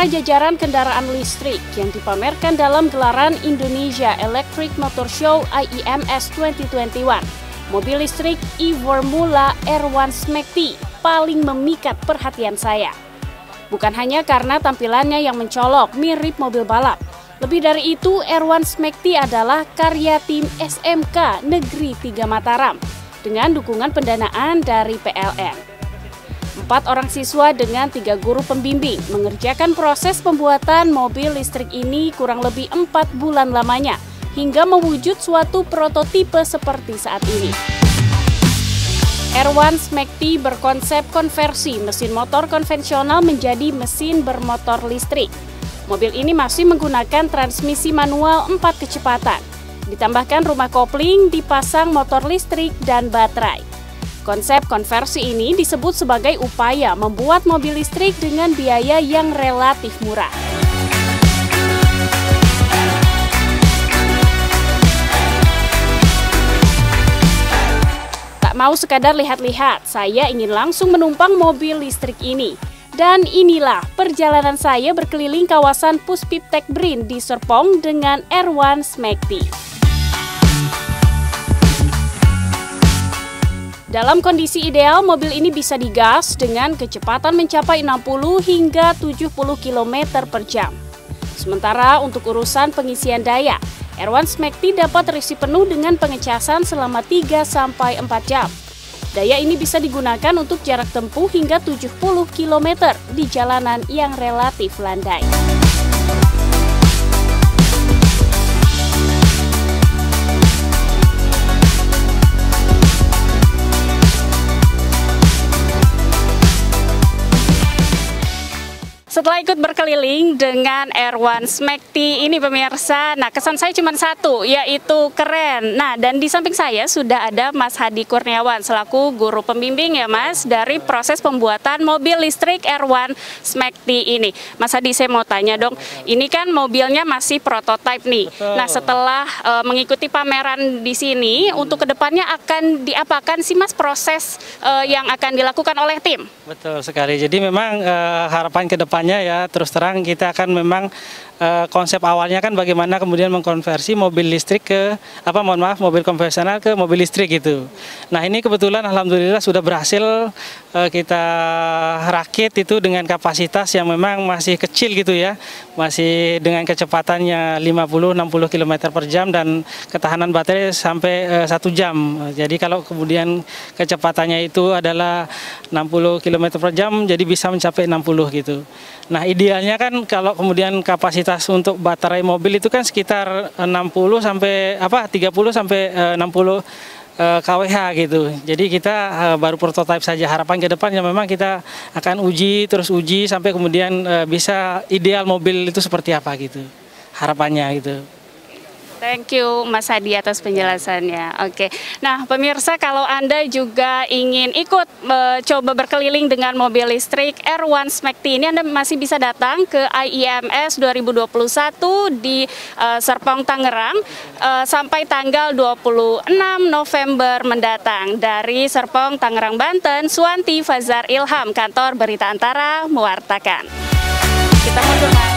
antara jajaran kendaraan listrik yang dipamerkan dalam gelaran Indonesia Electric Motor Show IEMS 2021. Mobil listrik e-Formula R1 SMACT paling memikat perhatian saya. Bukan hanya karena tampilannya yang mencolok mirip mobil balap. Lebih dari itu, R1 SMACT adalah karya tim SMK Negeri 3 Mataram dengan dukungan pendanaan dari PLN. 4 orang siswa dengan 3 guru pembimbing mengerjakan proses pembuatan mobil listrik ini kurang lebih 4 bulan lamanya hingga mewujud suatu prototipe seperti saat ini. R1 SMACT berkonsep konversi mesin motor konvensional menjadi mesin bermotor listrik. Mobil ini masih menggunakan transmisi manual 4 kecepatan. Ditambahkan rumah kopling, dipasang motor listrik dan baterai. Konsep konversi ini disebut sebagai upaya membuat mobil listrik dengan biaya yang relatif murah. Tak mau sekadar lihat-lihat, saya ingin langsung menumpang mobil listrik ini. Dan inilah perjalanan saya berkeliling kawasan Puspiptek Brin di Serpong dengan R1 SMACT. Dalam kondisi ideal, mobil ini bisa digas dengan kecepatan mencapai 60 hingga 70 km per jam. Sementara untuk urusan pengisian daya, R1 SMACT dapat terisi penuh dengan pengecasan selama 3-4 jam. Daya ini bisa digunakan untuk jarak tempuh hingga 70 km di jalanan yang relatif landai. Setelah ikut berkeliling dengan R1 SMACT ini pemirsa, nah kesan saya cuma satu, yaitu keren. Nah, dan di samping saya sudah ada Mas Hadi Kurniawan selaku guru pembimbing ya Mas dari proses pembuatan mobil listrik R1 SMACT ini. Mas Hadi, saya mau tanya dong, ini kan mobilnya masih prototipe nih. Betul. Nah, setelah mengikuti pameran di sini, untuk kedepannya akan diapakan sih Mas proses yang akan dilakukan oleh tim? Betul sekali, jadi memang harapan kedepannya ya terus terang kita akan memang konsep awalnya kan bagaimana kemudian mengkonversi mobil listrik ke mobil konvensional ke mobil listrik gitu. Nah, ini kebetulan alhamdulillah sudah berhasil kita rakit itu dengan kapasitas yang memang masih kecil gitu ya. Masih dengan kecepatannya 50-60 km per jam dan ketahanan baterai sampai 1 jam. Jadi kalau kemudian kecepatannya itu adalah 60 km per jam jadi bisa mencapai 60 gitu. Nah, idealnya kan kalau kemudian kapasitas untuk baterai mobil itu kan sekitar 30 sampai 60 kWh gitu. Jadi kita baru prototipe saja. Harapan ke depannya memang kita akan uji sampai kemudian bisa ideal mobil itu seperti apa gitu. Harapannya gitu. Thank you Mas Hadi atas penjelasannya. Oke. Nah, pemirsa, kalau Anda juga ingin ikut coba berkeliling dengan mobil listrik R1 SMACT ini, Anda masih bisa datang ke IEMS 2021 di Serpong, Tangerang sampai tanggal 26 November mendatang. Dari Serpong, Tangerang, Banten, Suwanti Fazar Ilham, Kantor Berita Antara mewartakan. Kita mundur.